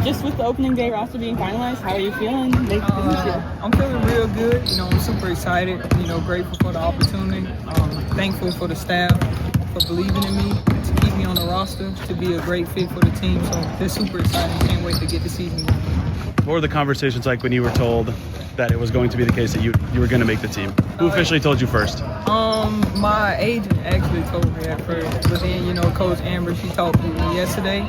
just with the opening day roster being finalized, how are you feeling? I'm feeling real good. I'm super excited. Grateful for the opportunity. Thankful for the staff for believing in me to keep me on the roster, to be a great fit for the team. So they're super excited. Can't wait to get the season going. What were the conversations like when you were told that it was going to be the case that you were going to make the team? Who officially told you first? My agent actually told me at first, but then Coach Amber, she talked to me yesterday.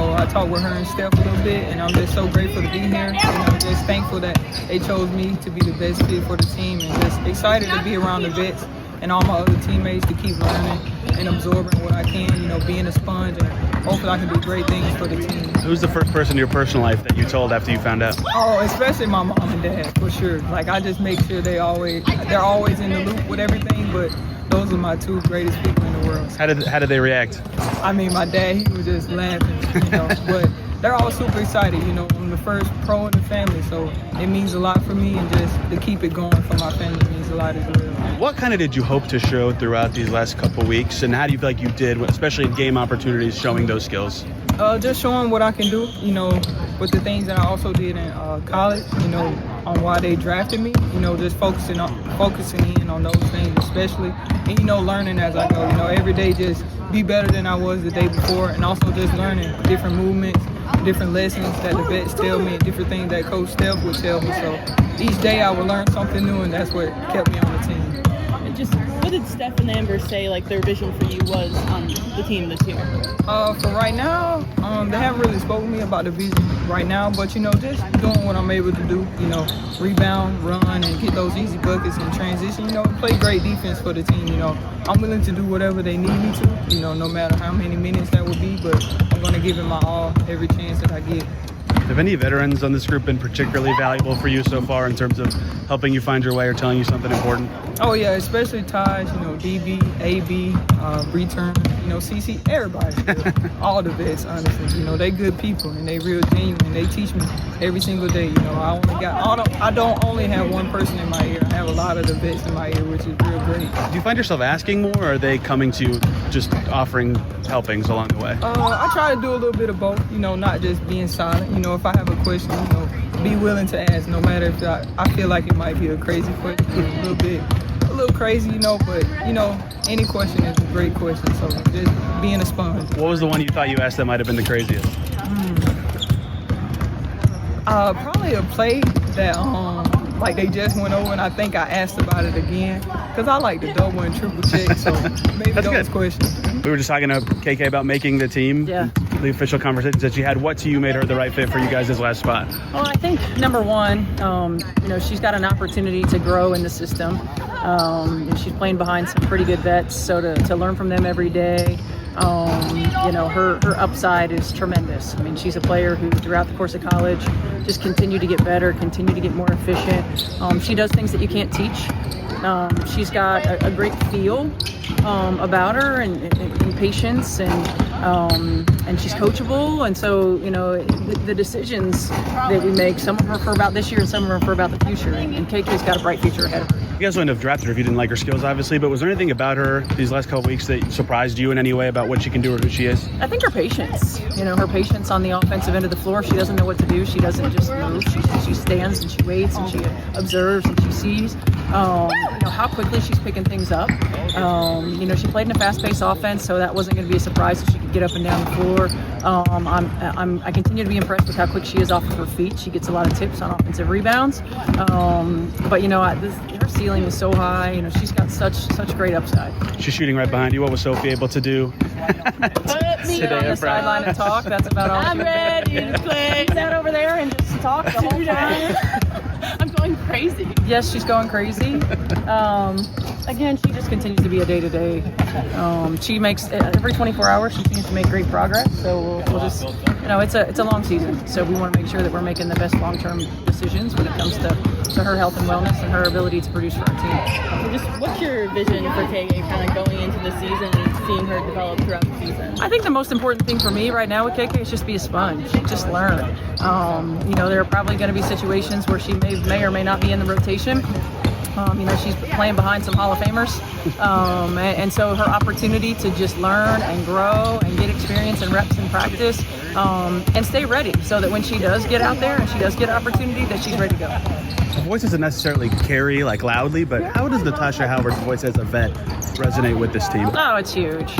I talked with her and Steph a little bit, and I'm just so grateful to be here. I'm just thankful that they chose me to be the best fit for the team, and just excited to be around the vets and all my other teammates to keep learning and absorbing what I can. Being a sponge, and hopefully I can do great things for the team. Who's the first person in your personal life that you told after you found out? Oh, especially my mom and dad, for sure. Like, I just make sure they're always in the loop with everything, but those are my two greatest people in the world. How did they react? I mean, my dad, he was just laughing, but they're all super excited. I'm the first pro in the family, so it means a lot for me, and just to keep it going for my family means a lot as well. What kind of did you hope to show throughout these last couple weeks, and how do you feel like you did, especially in game opportunities, showing those skills? Just showing what I can do, with the things that I also did in college, on why they drafted me, just focusing in on those things especially, and, learning as I go, every day just be better than I was the day before, and also just learning different movements, different lessons that the vets tell me, and different things that Coach Steph would tell me. So each day I would learn something new, and that's what kept me on the team. Just what did Steph and Amber say their vision for you was on the team this year? For right now, they haven't really spoken to me about the vision right now, but just doing what I'm able to do, rebound, run, and get those easy buckets and transition, play great defense for the team. I'm willing to do whatever they need me to, no matter how many minutes that would be, but I'm going to give it my all every chance that I get. Have any veterans on this group been particularly valuable for you so far in terms of helping you find your way or telling you something important? Oh yeah, especially Taj, DB, AB, return, CC, everybody, all the vets, honestly. They good people and they real genuine. They teach me every single day. I don't only have one person in my ear. I have a lot of the vets in my ear, which is real great. Do you find yourself asking more, or are they coming to you just offering helpings along the way? I try to do a little bit of both. Not just being silent. If I have a question, be willing to ask, no matter if I feel like it might be a crazy question, a little crazy, but any question is a great question. So just being a sponge. What was the one you thought you asked that might have been the craziest? Probably a play that they just went over, and I think I asked about it again because I like the double and triple check. So maybe those questions. We were just talking to KK about making the team. Yeah. The official conversations that you had. What to you made her the right fit for you guys' last spot? Well, I think number one, she's got an opportunity to grow in the system. She's playing behind some pretty good vets, so to learn from them every day. Her upside is tremendous. I mean, she's a player who throughout the course of college just continued to get better, continue to get more efficient. She does things that you can't teach. She's got a great feel about her and patience, and she's coachable. And so, the decisions that we make, some of them are for about this year and some of them are for about the future. And KK's got a bright future ahead of her. You guys wouldn't have drafted her if you didn't like her skills, obviously, but was there anything about her these last couple of weeks that surprised you in any way about what she can do or who she is? I think her patience. Her patience on the offensive end of the floor. She doesn't know what to do. She doesn't just move. She stands and she waits and she observes and she sees. How quickly she's picking things up. She played in a fast-paced offense, so that wasn't going to be a surprise if she could get up and down the floor. I continue to be impressed with how quick she is off of her feet. She gets a lot of tips on offensive rebounds. But her ceiling is so high. She's got such great upside. She's shooting right behind you. What was Sophie able to do? Sit on the sideline and talk. That's about all. I'm ready to play. Sit over there and just talk the whole time. I'm going crazy. Yes, she's going crazy. Again, she just continues to be a day-to-day. She makes every 24 hours. She seems to make great progress. So we'll just, it's a long season. So we want to make sure that we're making the best long-term decisions when it comes to her health and wellness and her ability to produce for our team. So just what's your vision for KK kind of going into the season and seeing her develop throughout the season? I think the most important thing for me right now with KK is just be a sponge, just learn. There are probably going to be situations where she may or may not be in the rotation. She's playing behind some Hall of Famers. And so her opportunity to just learn and grow and get experience and reps and practice and stay ready so that when she does get out there and she does get an opportunity, that she's ready to go. Her voice doesn't necessarily carry like loudly, but how does Natasha Howard's voice as a vet resonate with this team? Oh, it's huge.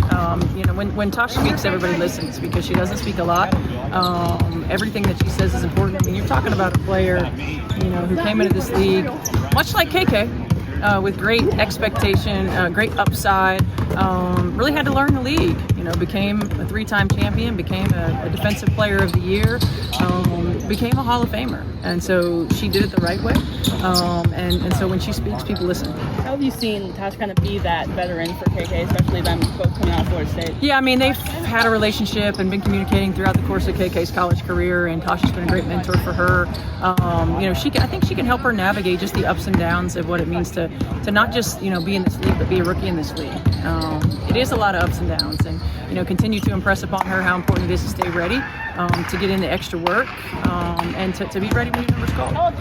When Tasha speaks, everybody listens because she doesn't speak a lot. Everything that she says is important. I mean, you're talking about a player, who came into this league, much like KK, with great expectation, great upside, really had to learn the league, became a 3-time champion, became a defensive player of the year, became a Hall of Famer. And so she did it the right way. And so when she speaks, people listen. How have you seen Tasha kind of be that veteran for KK, especially them both coming out of Florida State? Yeah, I mean, they've had a relationship and been communicating throughout the course of KK's college career, and Tasha's been a great mentor for her. I think she can help her navigate just the ups and downs of what it means to not just, be in this league, but be a rookie in this league. It is a lot of ups and downs, and, continue to impress upon her how important it is to stay ready, to get in the extra work, and to be ready when your number's called.